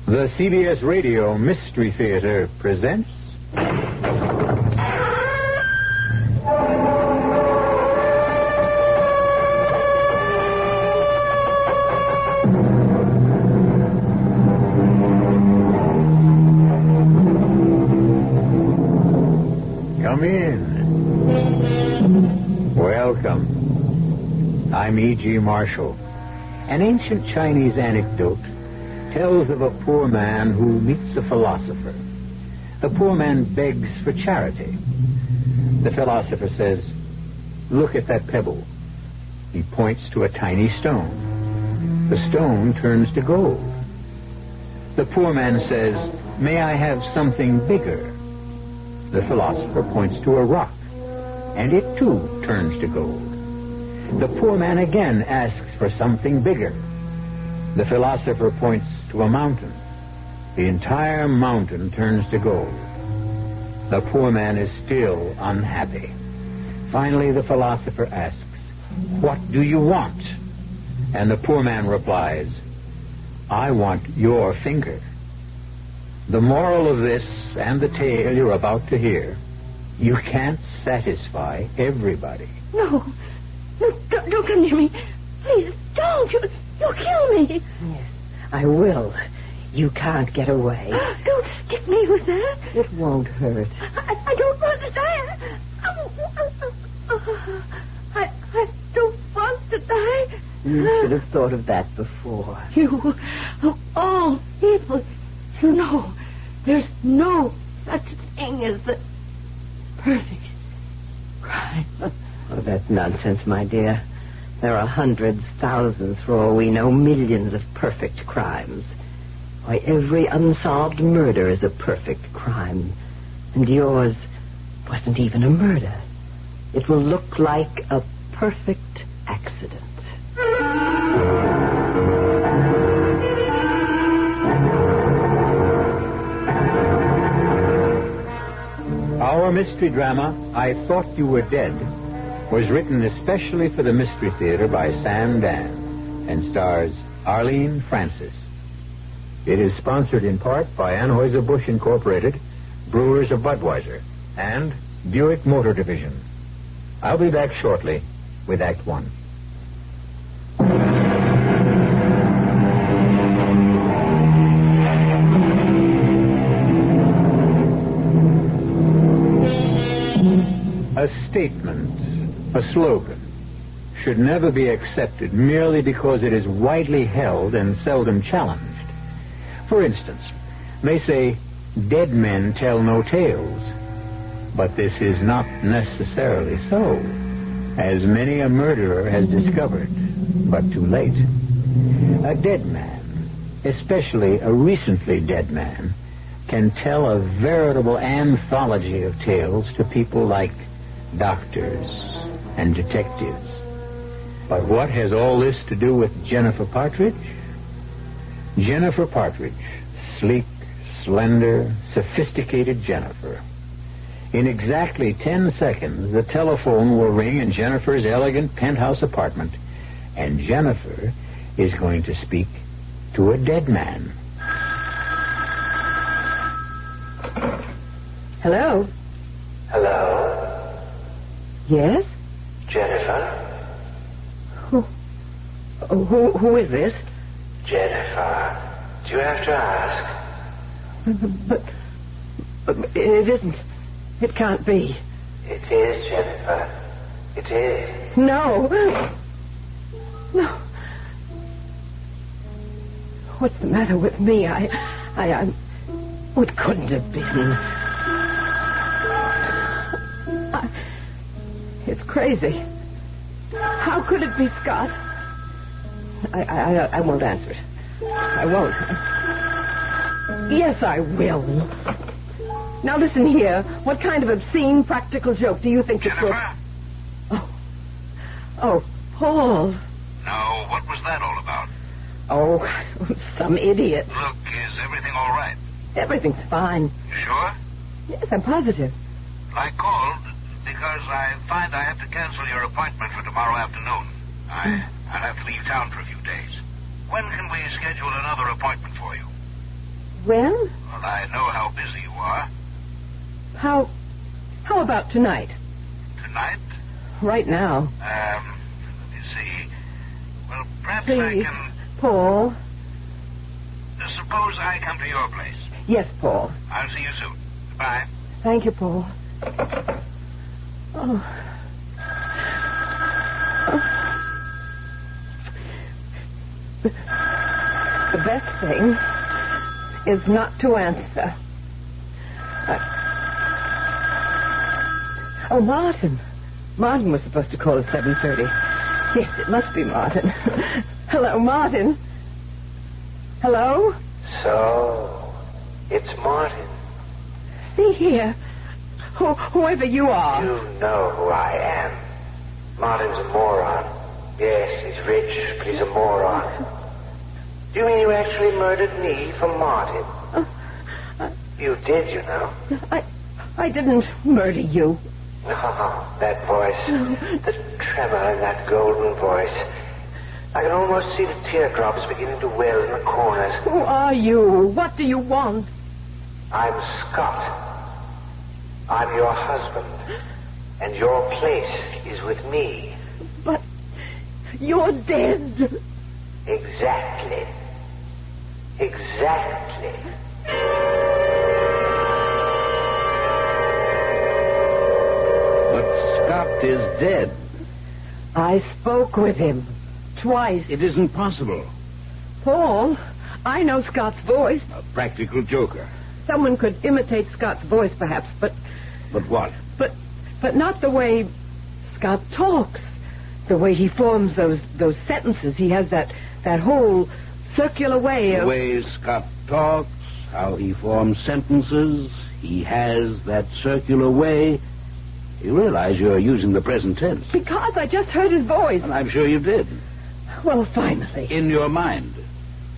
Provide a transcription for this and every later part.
The CBS Radio Mystery Theater presents... Come in. Welcome. I'm E.G. Marshall. An ancient Chinese anecdote tells of a poor man who meets a philosopher. The poor man begs for charity. The philosopher says, "Look at that pebble." He points to a tiny stone. The stone turns to gold. The poor man says, "May I have something bigger?" The philosopher points to a rock, and it too turns to gold. The poor man again asks for something bigger. The philosopher points to a mountain. The entire mountain turns to gold. The poor man is still unhappy. Finally, the philosopher asks, "What do you want?" And the poor man replies, "I want your finger." The moral of this and the tale you're about to hear, you can't satisfy everybody. No, don't come near me. Please, don't. You'll kill me. Yes, I will. You can't get away. Don't stick me with that. It won't hurt. I don't want to die. I don't want to die. You should have thought of that before. You, of all people, you know, there's no such thing as the perfect crime. Oh, that's nonsense, my dear. There are hundreds, thousands, for all we know, millions of perfect crimes. Why, every unsolved murder is a perfect crime. And yours wasn't even a murder. It will look like a perfect accident. Our mystery drama, I Thought You Were Dead, was written especially for the Mystery Theater by Sam Dan and stars Arlene Francis. It is sponsored in part by Anheuser-Busch Incorporated, Brewers of Budweiser, and Buick Motor Division. I'll be back shortly with Act One. A statement, a slogan, should never be accepted merely because it is widely held and seldom challenged. For instance, they say, "Dead men tell no tales." But this is not necessarily so, as many a murderer has discovered, but too late. A dead man, especially a recently dead man, can tell a veritable anthology of tales to people like doctors and detectives. But what has all this to do with Jennifer Partridge? Jennifer Partridge, sleek, slender, sophisticated Jennifer. In exactly 10 seconds, the telephone will ring in Jennifer's elegant penthouse apartment, and Jennifer is going to speak to a dead man. Hello? Hello? Yes? Jennifer? Who is this? Jennifer? Do you have to ask? But it isn't. It can't be. It is, Jennifer. It is. No. No. What's the matter with me? I What couldn't have been? It's crazy. How could it be, Scott? I won't answer it. I won't. Yes, I will. Now listen here. What kind of obscene practical joke do you think this will... Oh, Paul. Now, what was that all about? Oh, some idiot. Look, is everything all right? Everything's fine. You sure? Yes, I'm positive. I called because I find I have to cancel your appointment for tomorrow afternoon. I'll have to leave town for a few days. When can we schedule another appointment for you? When? Well, I know how busy you are. How about tonight? Tonight? Right now. Let me see. Well, perhaps Please, I can... Paul. Suppose I come to your place. Yes, Paul. I'll see you soon. Goodbye. Thank you, Paul. Oh. The best thing is not to answer. Oh, Martin. Martin was supposed to call at 7:30. Yes, it must be Martin. Hello, Martin. Hello? So, it's Martin. See here. Whoever you are. You know who I am. Martin's a moron. Yes, he's rich, but he's a moron. Do you mean you actually murdered me for Martin? You did, you know. I didn't murder you. Oh, that voice. The tremor in that golden voice. I can almost see the teardrops beginning to well in the corners. Who are you? What do you want? I'm Scott. I'm your husband. And your place is with me. But you're dead. Exactly. Exactly. But Scott is dead. I spoke with him. Twice. It isn't possible. Paul, I know Scott's voice. A practical joker. Someone could imitate Scott's voice, perhaps, but what? But not the way Scott talks. The way he forms those sentences. He has that whole circular way of... The way Scott talks, how he forms sentences, he has that circular way. You realize you're using the present tense. Because I just heard his voice. And I'm sure you did. Well, finally. In your mind.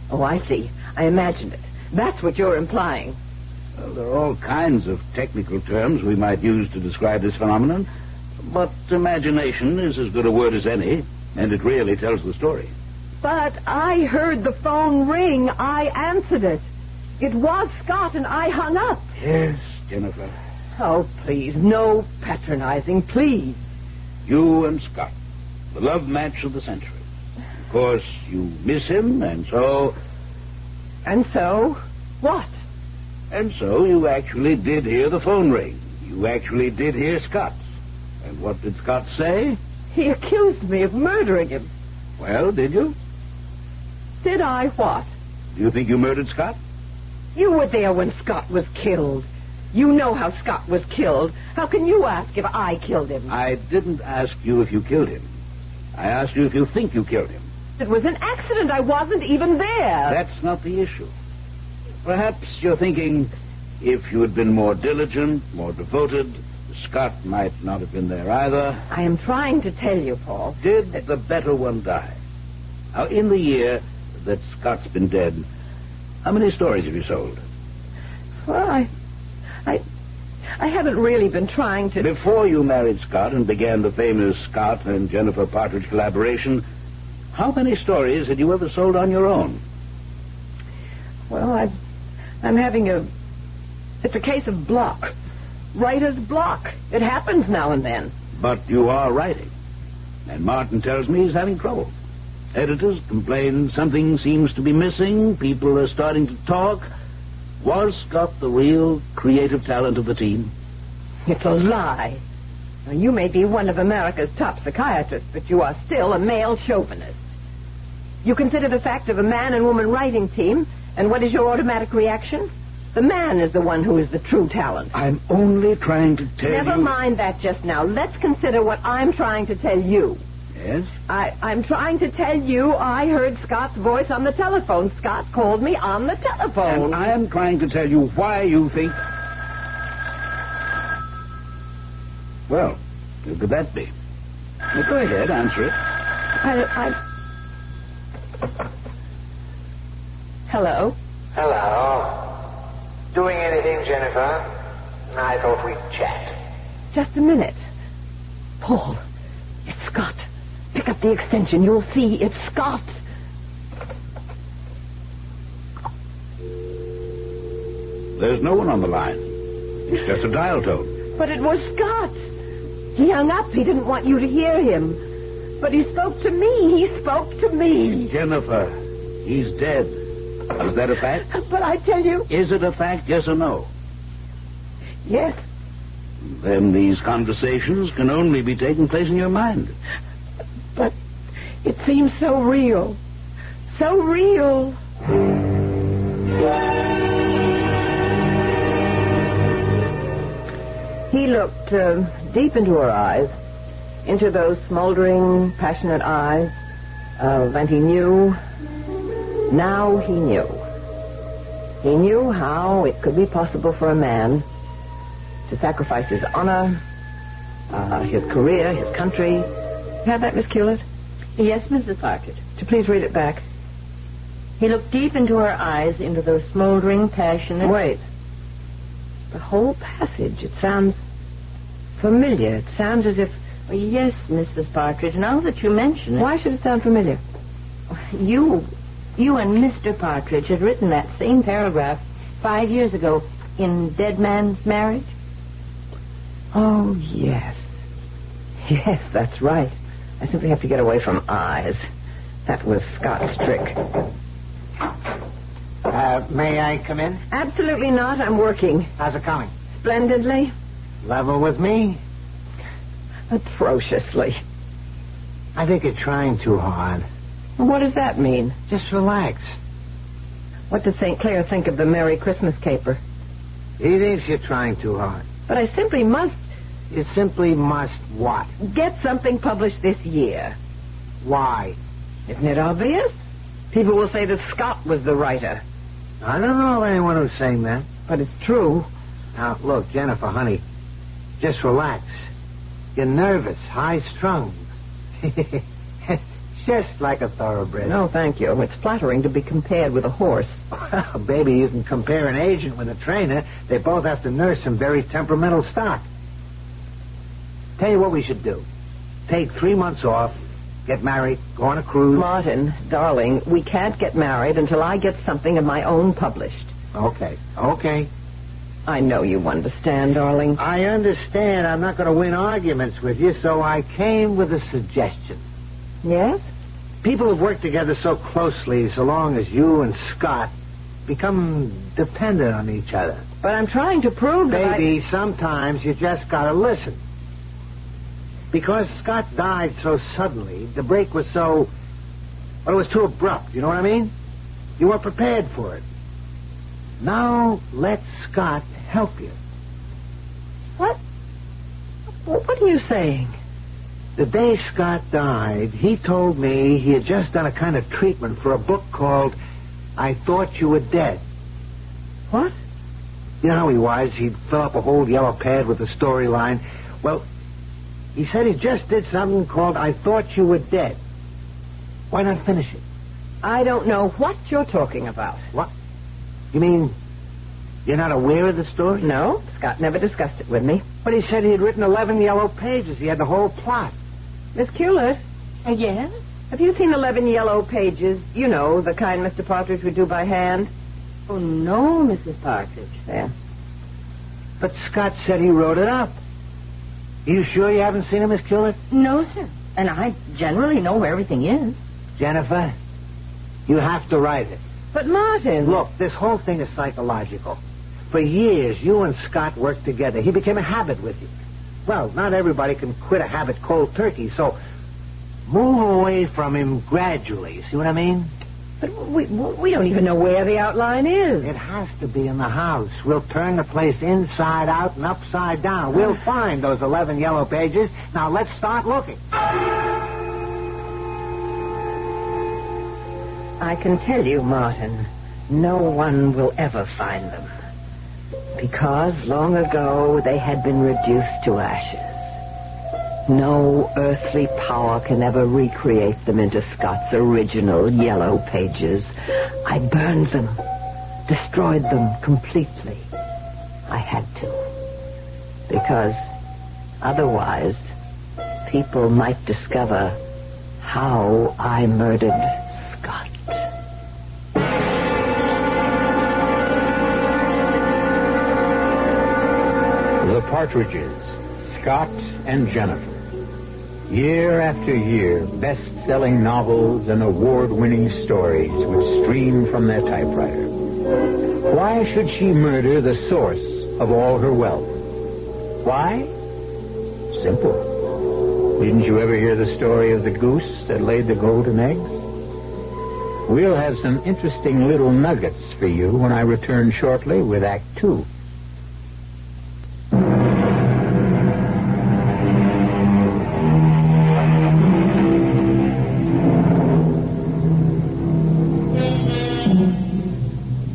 Oh, I see. I imagined it. That's what you're implying. Well, there are all kinds of technical terms we might use to describe this phenomenon, but imagination is as good a word as any, and it really tells the story. But I heard the phone ring. I answered it. It was Scott, and I hung up. Yes, Jennifer. Oh, please, no patronizing, please. You and Scott, the love match of the century. Of course, you miss him, and so... And so? What? And so you actually did hear the phone ring. You actually did hear Scott's. And what did Scott say? He accused me of murdering him. Well, did you? Did I what? Do you think you murdered Scott? You were there when Scott was killed. You know how Scott was killed. How can you ask if I killed him? I didn't ask you if you killed him. I asked you if you think you killed him. It was an accident. I wasn't even there. That's not the issue. Perhaps you're thinking if you had been more diligent, more devoted, Scott might not have been there either. I am trying to tell you, Paul. Did the better one die? Now, in the year that Scott's been dead, how many stories have you sold? Well, I haven't really been trying to... Before you married Scott and began the famous Scott and Jennifer Partridge collaboration, how many stories had you ever sold on your own? Well, I'm having it's a case of block. Writer's block. It happens now and then. But you are writing. And Martin tells me he's having trouble. Editors complain something seems to be missing. People are starting to talk. Was Scott the real creative talent of the team? It's a lie. Now, you may be one of America's top psychiatrists, but you are still a male chauvinist. You consider the fact of a man and woman writing team, and what is your automatic reaction? The man is the one who is the true talent. I'm only trying to tell you... Never mind that just now. Let's consider what I'm trying to tell you. Yes? I'm trying to tell you I heard Scott's voice on the telephone. Scott called me on the telephone. And I am trying to tell you why you think... Well, who could that be? Well, go ahead, answer it. Hello? Hello. Doing anything, Jennifer? I thought we'd chat. Just a minute. Paul, it's Scott. Pick up the extension. You'll see it's Scott. There's no one on the line. It's just a dial tone. But it was Scott. He hung up. He didn't want you to hear him. But he spoke to me. He spoke to me. Jennifer, he's dead. Is that a fact? But I tell you... Is it a fact, yes or no? Yes. Then these conversations can only be taking place in your mind. But it seems so real. So real. He looked deep into her eyes, into those smoldering, passionate eyes, and he knew. Now he knew. He knew how it could be possible for a man to sacrifice his honor, his career, his country. You have that, Miss Hewlett? Yes, Mrs. Partridge. To please read it back. He looked deep into her eyes, into those smoldering, passionate... Wait. The whole passage, it sounds familiar. It sounds as if... Yes, Mrs. Partridge, now that you mention it... Why should it sound familiar? You and Mr. Partridge had written that same paragraph 5 years ago in Dead Man's Marriage. Oh, yes. Yes, that's right. I simply have to get away from eyes. That was Scott's trick. May I come in? Absolutely not. I'm working. How's it coming? Splendidly. Level with me? Atrociously. I think you're trying too hard. What does that mean? Just relax. What does St. Clair think of the Merry Christmas caper? He thinks you're trying too hard. But I simply must... You simply must what? Get something published this year. Why? Isn't it obvious? People will say that Scott was the writer. I don't know of anyone who's saying that. But it's true. Now, look, Jennifer, honey, just relax. You're nervous, high-strung. Just like a thoroughbred. No, thank you. It's flattering to be compared with a horse. Well, baby, you can compare an agent with a trainer. They both have to nurse some very temperamental stock. Tell you what we should do. Take 3 months off, get married, go on a cruise. Martin, darling, we can't get married until I get something of my own published. Okay. I know you understand, darling. I understand I'm not going to win arguments with you, so I came with a suggestion. Yes? People who've worked together so closely, so long as you and Scott, become dependent on each other. But I'm trying to prove that Baby, sometimes you just got to listen. Because Scott died so suddenly, the break was so... Well, it was too abrupt, you know what I mean? You weren't prepared for it. Now, let Scott help you. What? What are you saying? The day Scott died, he told me he had just done a kind of treatment for a book called I Thought You Were Dead. What? You know how he was? He'd fill up a whole yellow pad with a storyline. Well, he said he just did something called I Thought You Were Dead. Why not finish it? I don't know what you're talking about. What? You mean you're not aware of the story? No, Scott never discussed it with me. But he said he had written 11 yellow pages. He had the whole plot. Miss Hewlett? Yes? Have you seen 11 yellow pages? You know, the kind Mr. Partridge would do by hand. Oh, no, Mrs. Partridge. There. But Scott said he wrote it up. Are you sure you haven't seen it, Miss Hewlett? No, sir. And I generally know where everything is. Jennifer, you have to write it. But Martin... Look, this whole thing is psychological. For years, you and Scott worked together. He became a habit with you. Well, not everybody can quit a habit cold turkey, so move away from him gradually. See what I mean? But we don't even know where the outline is. It has to be in the house. We'll turn the place inside out and upside down. We'll find those 11 yellow pages. Now, let's start looking. I can tell you, Martin, no one will ever find them. Because long ago they had been reduced to ashes. No earthly power can ever recreate them into Scott's original yellow pages. I burned them, destroyed them completely. I had to. Because otherwise, people might discover how I murdered Scott. Partridges, Scott and Jennifer. Year after year, best-selling novels and award-winning stories would stream from their typewriter. Why should she murder the source of all her wealth? Why? Simple. Didn't you ever hear the story of the goose that laid the golden eggs? We'll have some interesting little nuggets for you when I return shortly with Act 2.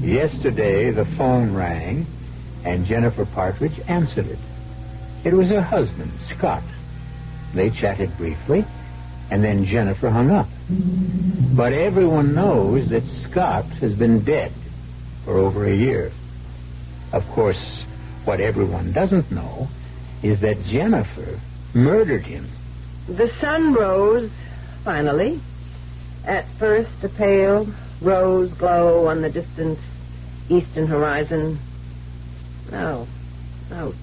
Yesterday, the phone rang, and Jennifer Partridge answered it. It was her husband, Scott. They chatted briefly, and then Jennifer hung up. But everyone knows that Scott has been dead for over a year. Of course, what everyone doesn't know is that Jennifer murdered him. The sun rose, finally. At first, a pale rose glow on the distant eastern horizon. No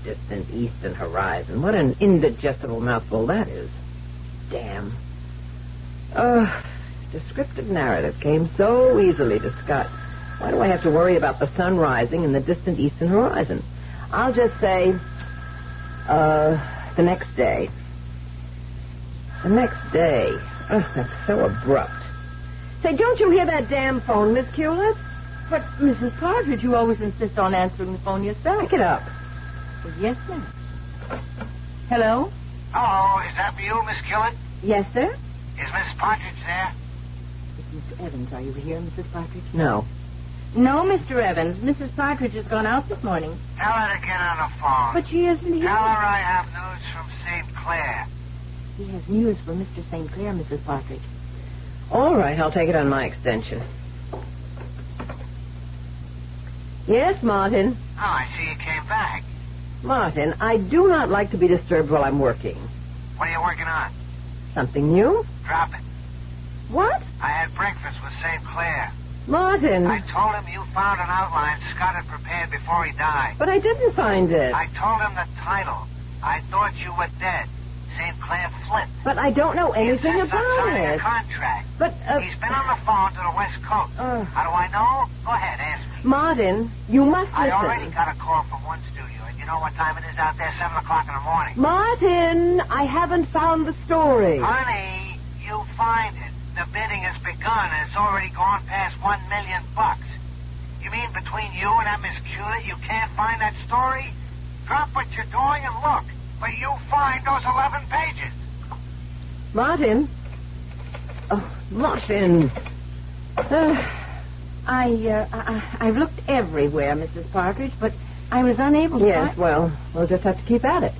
distant eastern horizon. What an indigestible mouthful that is. Damn. Descriptive narrative came so easily to Scott. Why do I have to worry about the sun rising in the distant eastern horizon? I'll just say, the next day. The next day. That's so abrupt. Say, don't you hear that damn phone, Miss Hewlett? But, Mrs. Partridge, you always insist on answering the phone yourself. Pick it up. Well, yes, ma'am. Hello? Hello, is that you, Miss Hewlett? Yes, sir? Is Mrs. Partridge there? Mr. Evans, are you here, Mrs. Partridge? No. No, Mr. Evans. Mrs. Partridge has gone out this morning. Tell her to get on the phone. But she isn't here. Tell her I have news from St. Clair. He has news for Mr. St. Clair, Mrs. Partridge. All right, I'll take it on my extension. Yes, Martin. Oh, I see you came back. Martin, I do not like to be disturbed while I'm working. What are you working on? Something new? Drop it. What? I had breakfast with St. Clair. Martin. I told him you found an outline Scott had prepared before he died. But I didn't find it. I told him the title. I thought you were dead. St. Clair flipped. But I don't know anything He insists on about signing a it. contract. But, He's been on the phone to the West Coast. How do I know? Go ahead, ask me. Martin, you must I listen. already got a call from one studio, and you know what time it is out there? 7 o'clock in the morning. Martin, I haven't found the story. Honey, you find it. The bidding has begun, and it's already gone past $1 million. You mean between you and that Miss Hewlett, you can't find that story? Drop what you're doing and look. But you find those 11 pages. Martin? Oh, Martin. I've looked everywhere, Mrs. Partridge, but I was unable to Yes, find... well, we'll just have to keep at it.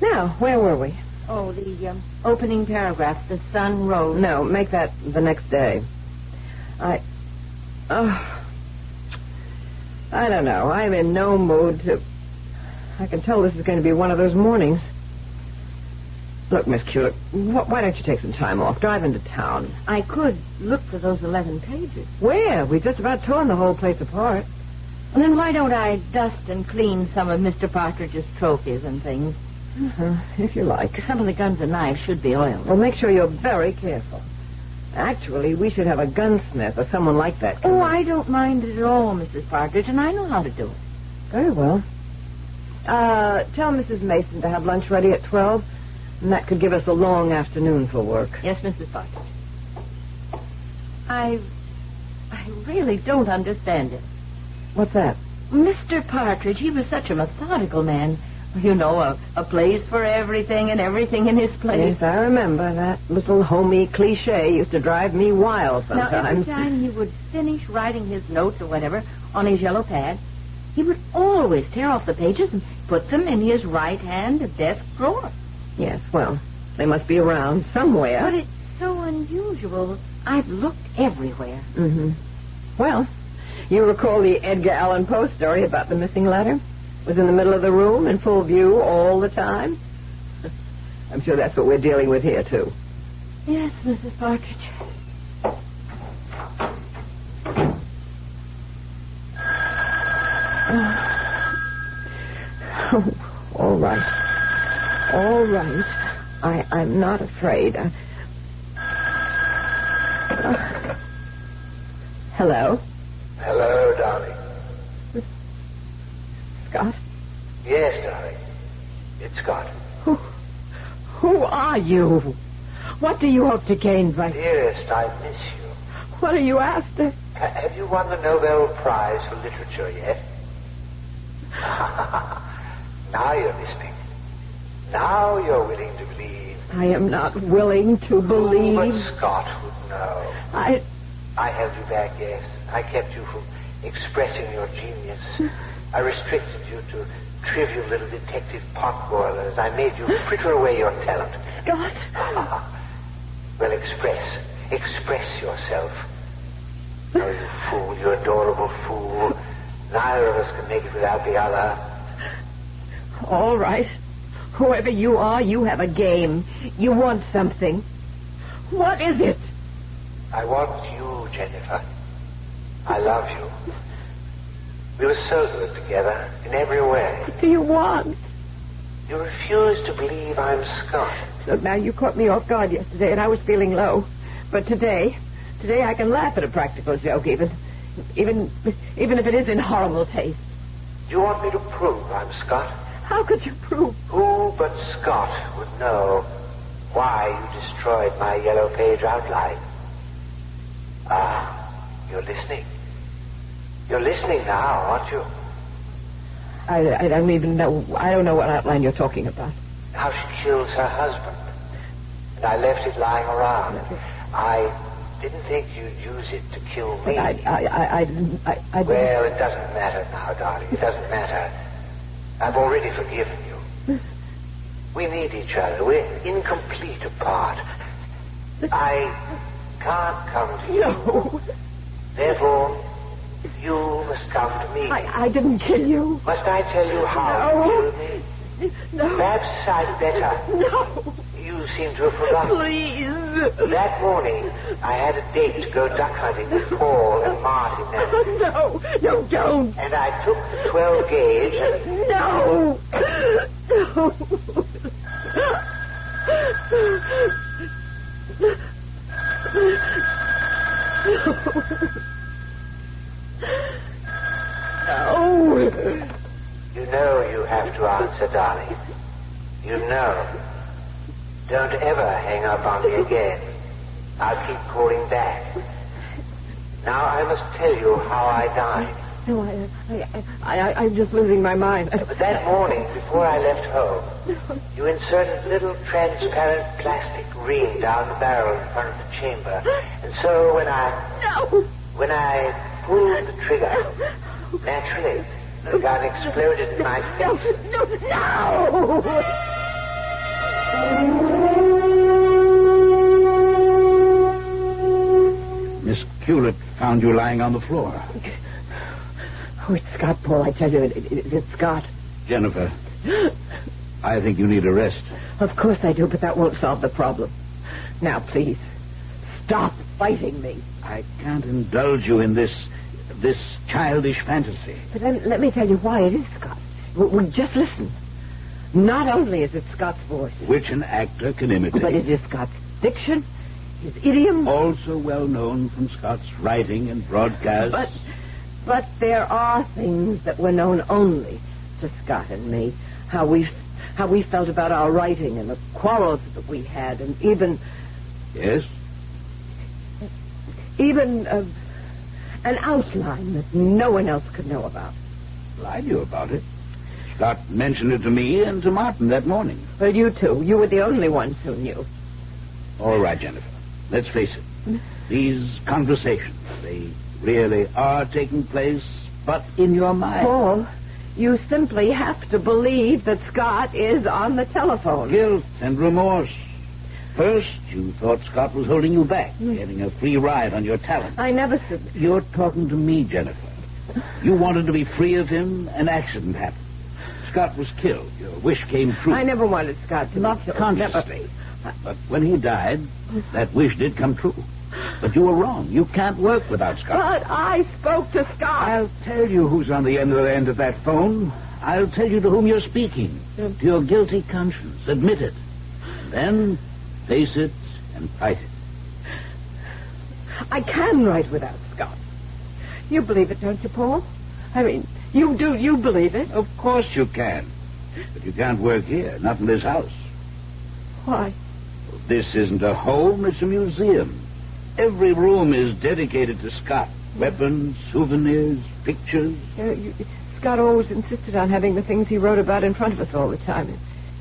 Now, where were we? Oh, the opening paragraph, the sun rose. No, make that the next day. I don't know. I'm in no mood to... I can tell this is going to be one of those mornings. Look, Miss Hewlett, why don't you take some time off? Drive into town. I could look for those 11 pages. Where? We've just about torn the whole place apart. And then why don't I dust and clean some of Mr. Partridge's trophies and things? If you like. Some of the guns and knives should be oiled. Well, make sure you're very careful. Actually, we should have a gunsmith or someone like that. Oh, I don't mind it at all, Mrs. Partridge, and I know how to do it. Very well. Tell Mrs. Mason to have lunch ready at 12, and that could give us a long afternoon for work. Yes, Mrs. Partridge. I really don't understand it. What's that? Mr. Partridge, he was such a methodical man. You know, a place for everything and everything in his place. Yes, I remember. That little homey cliche used to drive me wild sometimes. Now, every time he would finish writing his notes or whatever on his yellow pad, he would always tear off the pages and put them in his right-hand desk drawer. Yes, well, they must be around somewhere. But it's so unusual. I've looked everywhere. Mm-hmm. Well, you recall the Edgar Allan Poe story about the missing letter? Was in the middle of the room in full view all the time? I'm sure that's what we're dealing with here, too. Yes, Mrs. Partridge. All right. All right. I'm not afraid. Hello? Hello, darling. Scott? Yes, darling. It's Scott. Who are you? What do you hope to gain by... Dearest, I miss you. What are you after? Have you won the Nobel Prize for Literature yet? Now you're listening. Now you're willing to believe. I am not willing to believe. Oh, but Scott would know. I held you back, yes. I kept you from expressing your genius. I restricted you to trivial little detective potboilers. I made you fritter away your talent. Scott. Well, express yourself. Oh, you fool, you adorable fool. Neither of us can make it without the other. All right. Whoever you are, you have a game. You want something. What is it? I want you, Jennifer. I love you. We were so good together in every way. What do you want? You refuse to believe I'm Scott. Look, now, you caught me off guard yesterday, and I was feeling low. But today I can laugh at a practical joke, even if it is in horrible taste. Do you want me to prove I'm Scott? How could you prove? Who but Scott would know why you destroyed my yellow page outline? You're listening. You're listening now, aren't you? I don't even know. I don't know what outline you're talking about. How she kills her husband. And I left it lying around. I didn't think you'd use it to kill me. I didn't. Well, it doesn't matter now, darling. It doesn't matter. I've already forgiven you. We need each other. We're incomplete apart. I can't come to you. No. Therefore, you must come to me. I didn't kill you. Must I tell you how you killed me? No. Perhaps I'd better. No. You seem to have forgotten. Please. That morning, I had a date to go duck hunting with Paul and Martin. No, don't. And I took the 12 gauge and... No. No. You know you have to answer, darling. You know. Don't ever hang up on me again. I'll keep calling back. Now I must tell you how I died. No, I'm just losing my mind. But that morning, before I left home, you inserted a little transparent plastic ring down the barrel in front of the chamber. And so when I pulled the trigger, naturally, the gun exploded in my face. No. Miss Hewlett found you lying on the floor. Oh, it's Scott, Paul. I tell you, it's Scott. Jennifer, I think you need a rest. Of course I do, but that won't solve the problem. Now, please, stop fighting me. I can't indulge you in this childish fantasy. But let me tell you why it is Scott. Well, just listen. Not only is it Scott's voice, which an actor can imitate, but it is Scott's diction, his idiom. Also well known from Scott's writing and broadcasts. But there are things that were known only to Scott and me. How we felt about our writing and the quarrels that we had, and even... Yes? Even an outline that no one else could know about. Well, I knew about it. Scott mentioned it to me and to Martin that morning. Well, you too. You were the only ones who knew. All right, Jennifer. Let's face it. These conversations, they really are taking place, but in your mind. Paul, you simply have to believe that Scott is on the telephone. Guilt and remorse. First, you thought Scott was holding you back, getting a free ride on your talent. I never said... You're talking to me, Jennifer. You wanted to be free of him. An accident happened. Scott was killed. Your wish came true. I never wanted Scott to Not consciously. But when he died, that wish did come true. But you were wrong. You can't work without Scott. But I spoke to Scott. I'll tell you who's on the end of that phone. I'll tell you to whom you're speaking. To your guilty conscience. Admit it. Then face it and fight it. I can write without Scott. You believe it, don't you, Paul? I mean, you do. You believe it? Of course you can. But you can't work here, not in this house. Why? This isn't a home, it's a museum. Every room is dedicated to Scott. Weapons, souvenirs, pictures. Scott always insisted on having the things he wrote about in front of us all the time.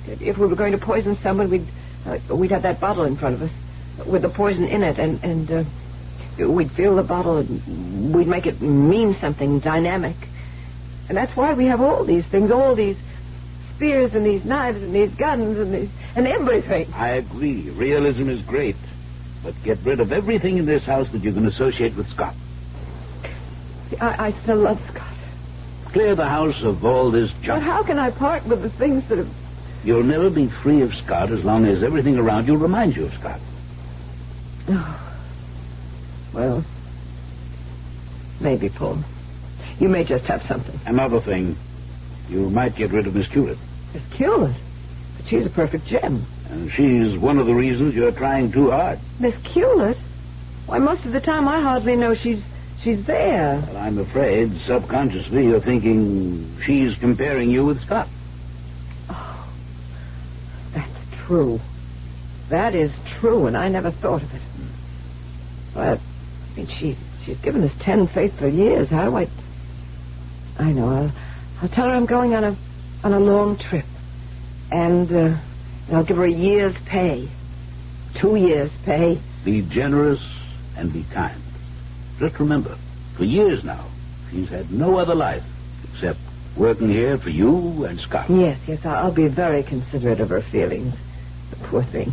If we were going to poison someone, we'd have that bottle in front of us with the poison in it, and we'd fill the bottle and we'd make it mean something dynamic. And that's why we have all these things, all these spears and these knives and these guns and everything. I agree. Realism is great. But get rid of everything in this house that you can associate with Scott. I still love Scott. Clear the house of all this junk. But how can I part with the things that have... You'll never be free of Scott as long as everything around you reminds you of Scott. Oh. Well, maybe, Paul. You may just have something. Another thing. You might get rid of Miss Hewlett. Miss Hewlett? But she's a perfect gem. And she's one of the reasons you're trying too hard. Miss Hewlett? Why, most of the time I hardly know she's there. Well, I'm afraid subconsciously you're thinking she's comparing you with Scott. Oh, that's true. That is true, and I never thought of it. But, I mean, she's given us 10 faithful years. How do I know. I'll tell her I'm going on a long trip. And I'll give her a year's pay. 2 years' pay. Be generous and be kind. Just remember, for years now, she's had no other life except working here for you and Scott. Yes, I'll be very considerate of her feelings. The poor thing.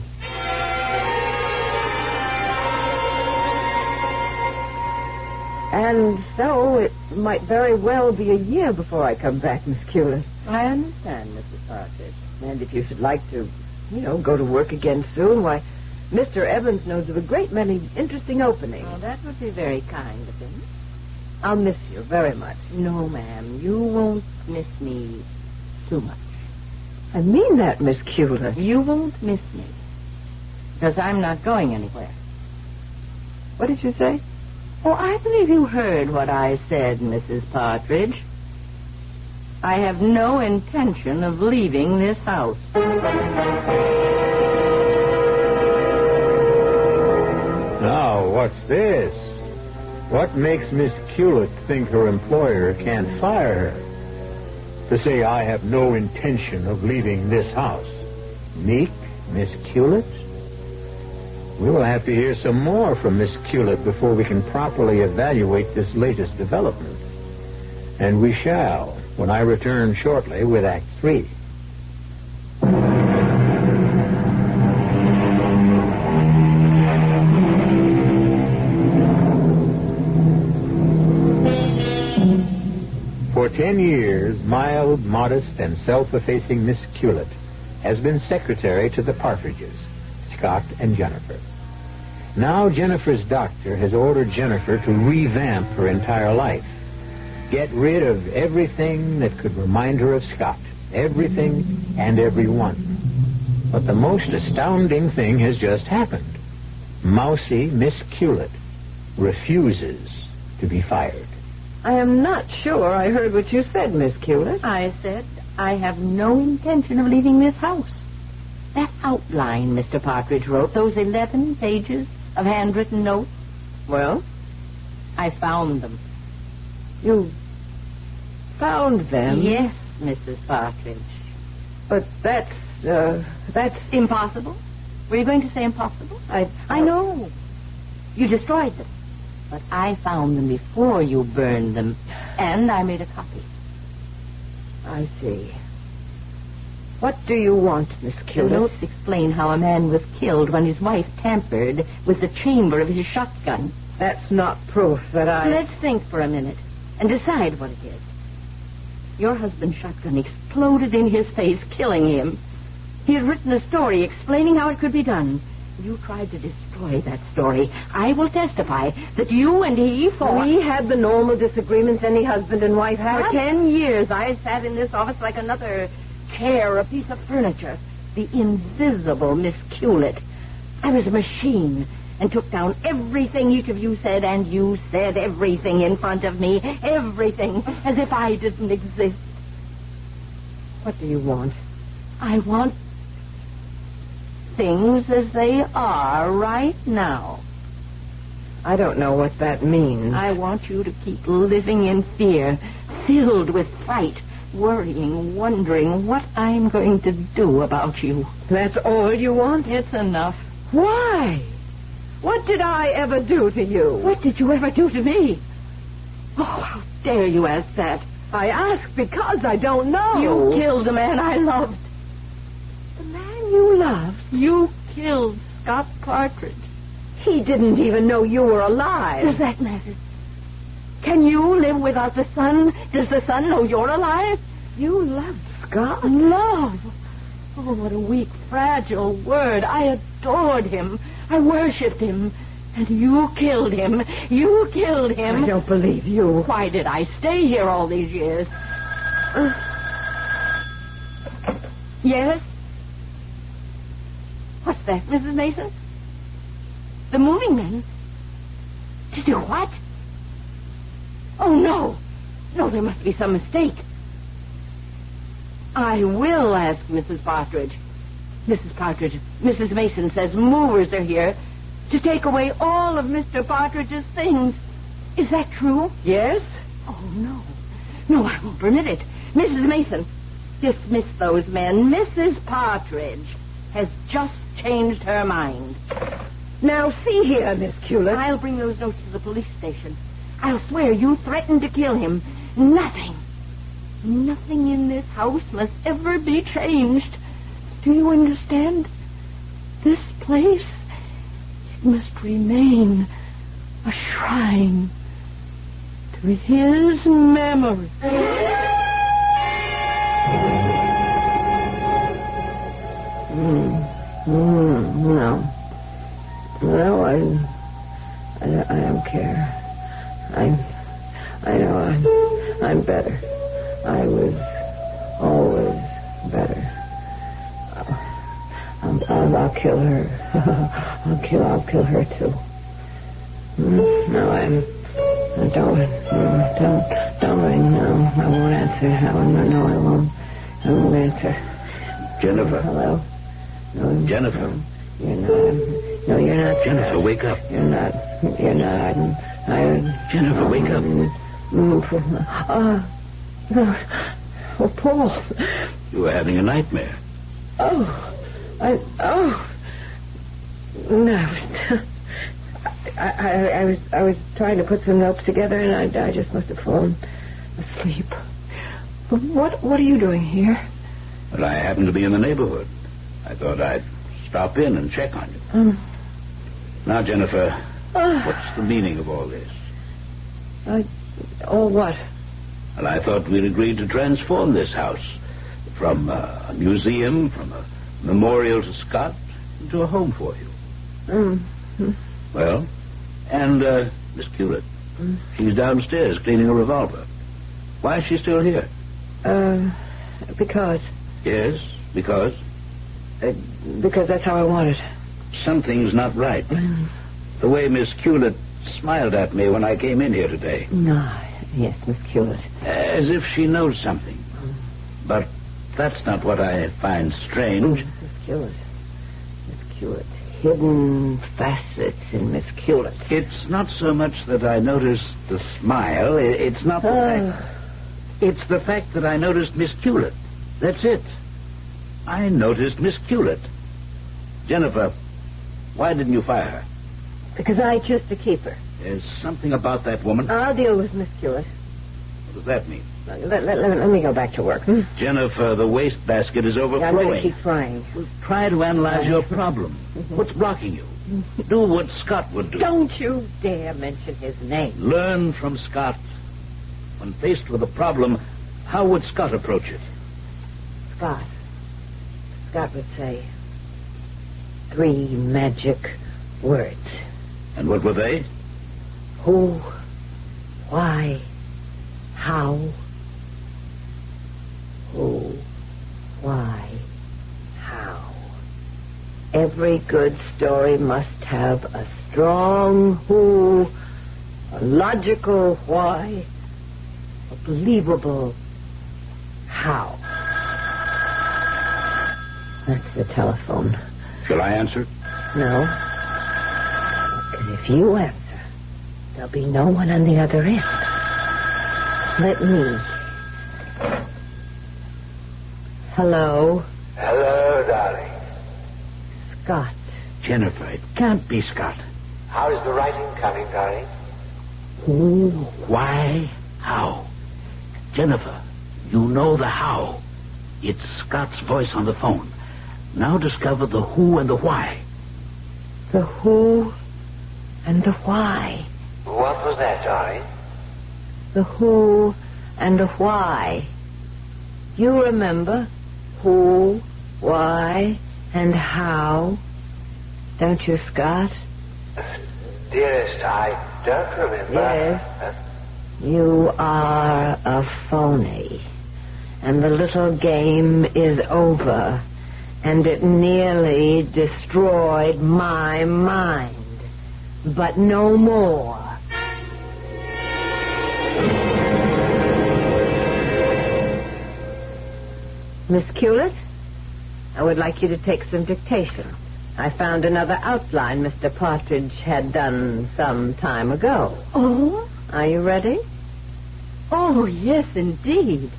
And so it might very well be a year before I come back, Miss Hewlett. I understand, Mrs. Partridge. And if you should like to, go to work again soon, why, Mr. Evans knows of a great many interesting openings. Oh, that would be very kind of him. I'll miss you very much. No, ma'am, you won't miss me too much. I mean that, Miss Hewlett. You won't miss me. Because I'm not going anywhere. What did you say? Oh, I believe you heard what I said, Mrs. Partridge. I have no intention of leaving this house. Now, what's this? What makes Miss Hewlett think her employer can't fire her? To say, I have no intention of leaving this house. Meek, Miss Hewlett? We will have to hear some more from Miss Hewlett before we can properly evaluate this latest development. And we shall, when I return shortly with Act 3. For 10 years, mild, modest, and self-effacing Miss Hewlett has been secretary to the Partridges, Scott and Jennifer. Now Jennifer's doctor has ordered Jennifer to revamp her entire life. Get rid of everything that could remind her of Scott. Everything and everyone. But the most astounding thing has just happened. Mousy Miss Hewlett refuses to be fired. I am not sure I heard what you said, Miss Hewlett. I said I have no intention of leaving this house. That outline Mr. Partridge wrote, those 11 pages of handwritten notes. Well? I found them. You found them? Yes, Mrs. Partridge. But that's impossible. Were you going to say impossible? I know. You destroyed them. But I found them before you burned them, and I made a copy. I see. What do you want, Miss Hewlett? The notes explain how a man was killed when his wife tampered with the chamber of his shotgun. That's not proof that I... Let's think for a minute and decide what it is. Your husband's shotgun exploded in his face, killing him. He had written a story explaining how it could be done. You tried to destroy destroy that story. I will testify that you and he fought. We had the normal disagreements any husband and wife have. For 10 years, I sat in this office like another chair, a piece of furniture. The invisible Miss Hewlett. I was a machine and took down everything each of you said, and you said everything in front of me. Everything, as if I didn't exist. What do you want? I want things as they are right now. I don't know what that means. I want you to keep living in fear, filled with fright, worrying, wondering what I'm going to do about you. That's all you want? It's enough. Why? What did I ever do to you? What did you ever do to me? Oh, how dare you ask that? I ask because I don't know. You killed the man I loved. The man you loved? You killed Scott Partridge. He didn't even know you were alive. Does that matter? Can you live without the sun? Does the sun know you're alive? You loved Scott? Love? Oh, what a weak, fragile word. I adored him. I worshipped him. And you killed him. You killed him. I don't believe you. Why did I stay here all these years? Yes? What's that, Mrs. Mason? The moving men? To do what? Oh, no. No, there must be some mistake. I will ask Mrs. Partridge. Mrs. Partridge, Mrs. Mason says movers are here to take away all of Mr. Partridge's things. Is that true? Yes? Oh, no. No, I won't permit it. Mrs. Mason, dismiss those men. Mrs. Partridge has just changed her mind. Now, see here, Miss Hewlett. I'll bring those notes to the police station. I'll swear you threatened to kill him. Nothing in this house must ever be changed. Do you understand? This place, it must remain a shrine to his memory. No. No, I don't care. I know I'm better. I was always better. I'll kill her. I'll kill her too. No, don't ring. No, I won't answer. No, I won't. I won't answer. Jennifer. Hello. No, Jennifer. You're not. No, you're not. Jennifer, wake up. You're not. Jennifer, wake up. Oh, Paul. You were having a nightmare. No. I was trying to put some notes together, and I just must have fallen asleep. But what are you doing here? Well, I happened to be in the neighborhood. I thought I'd stop in and check on you. Now, Jennifer, what's the meaning of all this? All what? Well, I thought we'd agreed to transform this house from a museum, from a memorial to Scott, into a home for you. Well, and Miss Hewlett, she's downstairs cleaning a revolver. Why is she still here? Because. Yes, because? Because that's how I want it. Something's not right. The way Miss Hewlett smiled at me when I came in here today. No, yes, Miss Hewlett. As if she knows something. But that's not what I find strange. Miss Hewlett. Hidden facets in Miss Hewlett. It's not so much that I noticed the smile. It's not the fact. It's the fact that I noticed Miss Hewlett. That's it. I noticed Miss Hewlett. Jennifer, why didn't you fire her? Because I chose to keep her. There's something about that woman. I'll deal with Miss Hewlett. What does that mean? Let me go back to work. Jennifer, the wastebasket is overflowing. Yeah, I'm going to keep trying. Well, try to analyze your problem. What's blocking you? Do what Scott would do. Don't you dare mention his name. Learn from Scott. When faced with a problem, how would Scott approach it? Scott would say, 3 magic Words. And what were they? Who, why, how. Who, why, how. Every good story must have a strong who, a logical why, a believable how. That's the telephone. Shall I answer? No. Because if you answer, there'll be no one on the other end. Let me. Hello? Hello, darling. Scott. Jennifer, it can't be Scott. How is the writing coming, darling? Who, why, how. Jennifer, you know the how. It's Scott's voice on the phone. Now discover the who and the why. The who and the why. What was that, darling? The who and the why. You remember who, why, and how, don't you, Scott? Dearest, I don't remember. Yes. You are a phony. And the little game is over. And it nearly destroyed my mind. But no more. Miss Hewlett, I would like you to take some dictation. I found another outline Mr. Partridge had done some time ago. Oh? Are you ready? Oh, yes, indeed.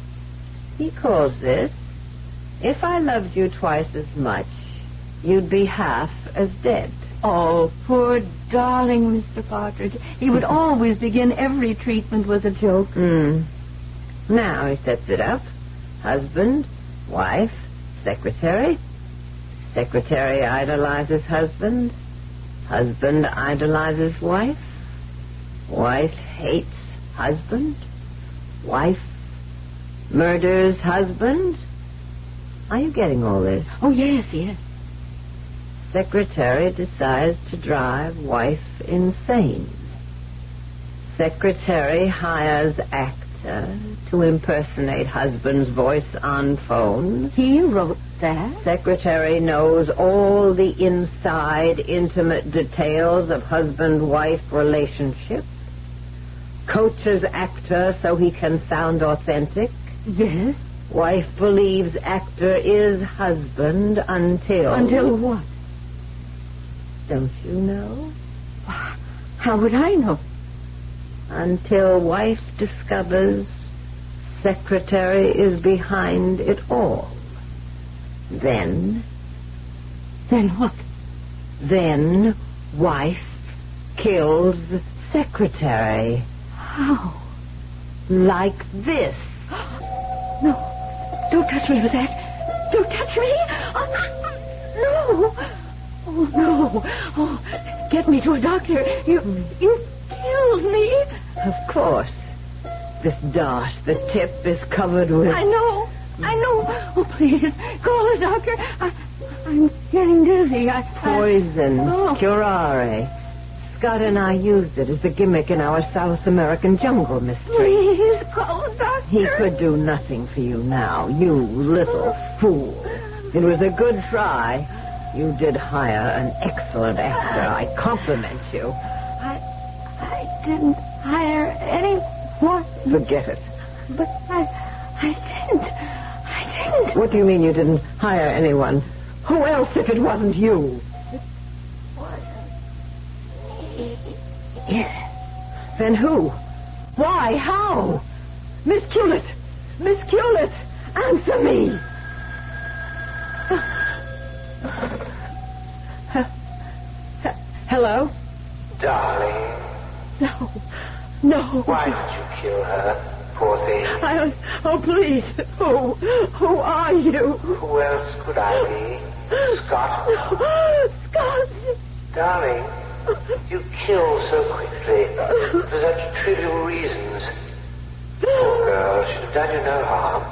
He calls this, If I Loved You Twice as Much, You'd Be Half as Dead. Oh, poor darling Mr. Partridge. He would always begin every treatment with a joke. Now he sets it up. Husband, wife, secretary. Secretary idolizes husband. Husband idolizes wife. Wife hates husband. Wife murders husband. Are you getting all this? Oh, yes, yes. Secretary decides to drive wife insane. Secretary hires actor to impersonate husband's voice on phone. He wrote that? Secretary knows all the inside, intimate details of husband-wife relationship. Coaches actor so he can sound authentic. Yes. Wife believes actor is husband until... Until what? Don't you know? How would I know? Until wife discovers secretary is behind it all. Then... Then what? Then wife kills secretary. How? Like this. No. Don't touch me with that. Don't touch me. Oh, no. Oh, no. Oh, get me to a doctor. You killed me. Of course. This dart, the tip, is covered with... I know. Oh, please, call a doctor. I'm getting dizzy. Poison. Curare. Scott and I used it as a gimmick in our South American jungle mystery. Please, call a doctor. He could do nothing for you now, you little fool. It was a good try. You did hire an excellent actor. I compliment you. I didn't hire anyone. Forget it. But I didn't. What do you mean you didn't hire anyone? Who else if it wasn't you? Then who? Why? How? Miss Hewlett! Miss Hewlett! Answer me! Hello? Darling. No. Why did you kill her, poor thing? Oh, please. Who are you? Who else could I be? Scott? Scott! Darling, you killed so quickly for such trivial reasons. Poor girl, she'd have done you no harm.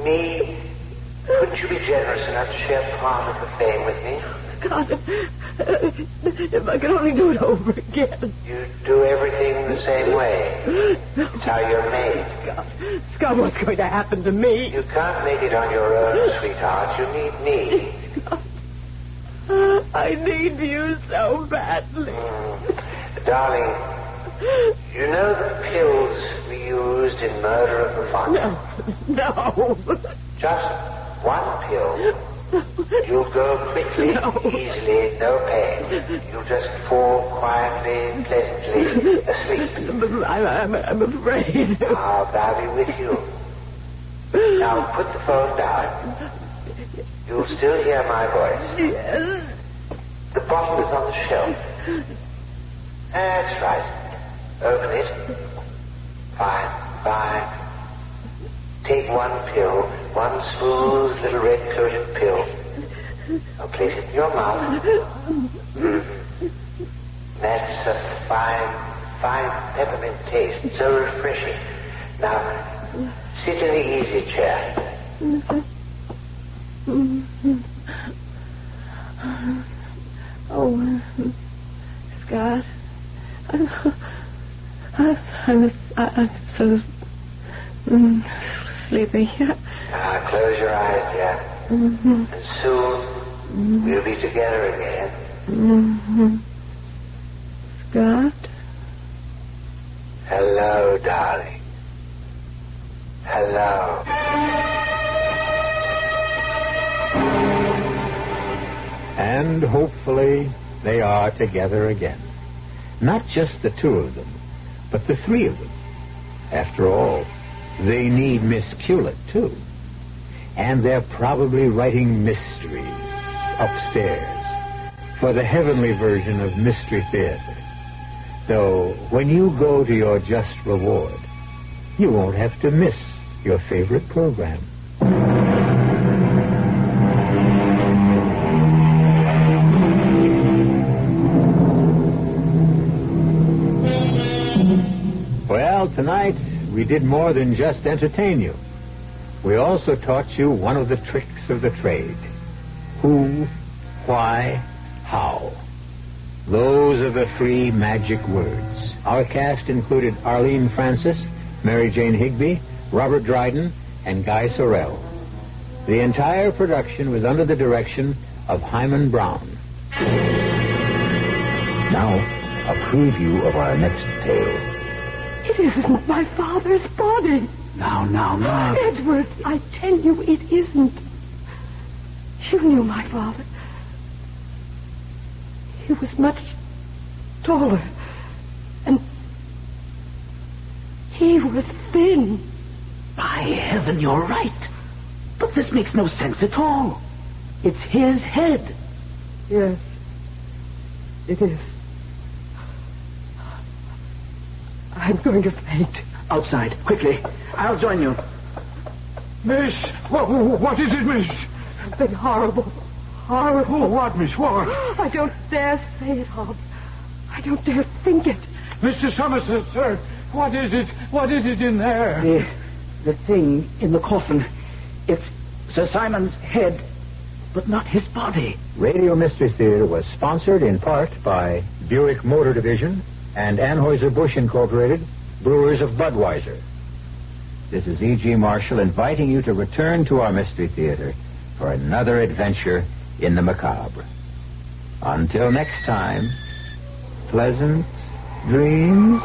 Me? Couldn't you be generous enough to share part of the fame with me? God, if I could only do it over again. You do everything the same way. It's how you're made. Scott, what's going to happen to me? You can't make it on your own, sweetheart. You need me. Scott, I need you so badly. Darling, you know the pills we used in Murder of the Fox? No. Just one pill. You'll go quickly, easily, no pain. You'll just fall quietly, pleasantly asleep. I'm afraid. I'll be with you. Now put the phone down. You'll still hear my voice. Yes. The bottle is on the shelf. That's right. Open it. Fine. Take one pill, one smooth little red-coated pill. Now place it in your mouth. That's a fine peppermint taste. So refreshing. Now, sit in the easy chair. Oh, Scott. I'm so sleepy. Now, close your eyes, dear. And soon, we'll be together again. Scott? Hello, darling. Hello. And hopefully they are together again. Not just the two of them, but the three of them. After all, they need Miss Culet, too. And they're probably writing mysteries upstairs for the heavenly version of Mystery Theater. So when you go to your just reward, you won't have to miss your favorite program. Well, tonight we did more than just entertain you. We also taught you one of the tricks of the trade. Who, why, how. Those are the three magic words. Our cast included Arlene Francis, Mary Jane Higby, Robert Dryden, and Guy Sorrell. The entire production was under the direction of Hyman Brown. Now, a preview of our next tale. It isn't my father's body. Now. Edward, I tell you, it isn't. You knew my father. He was much taller. And he was thin. By heaven, you're right. But this makes no sense at all. It's his head. Yes, it is. I'm going to faint. Outside, quickly. I'll join you. Miss, what is it, miss? Something horrible. Horrible. Oh, what, miss, what? I don't dare say it, Hobbs. I don't dare think it. Mr. Somerset, sir, what is it? What is it in there? The thing in the coffin. It's Sir Simon's head, but not his body. Radio Mystery Theater was sponsored in part by Buick Motor Division and Anheuser-Busch Incorporated, brewers of Budweiser. This is E.G. Marshall inviting you to return to our Mystery Theater for another adventure in the macabre. Until next time, pleasant dreams.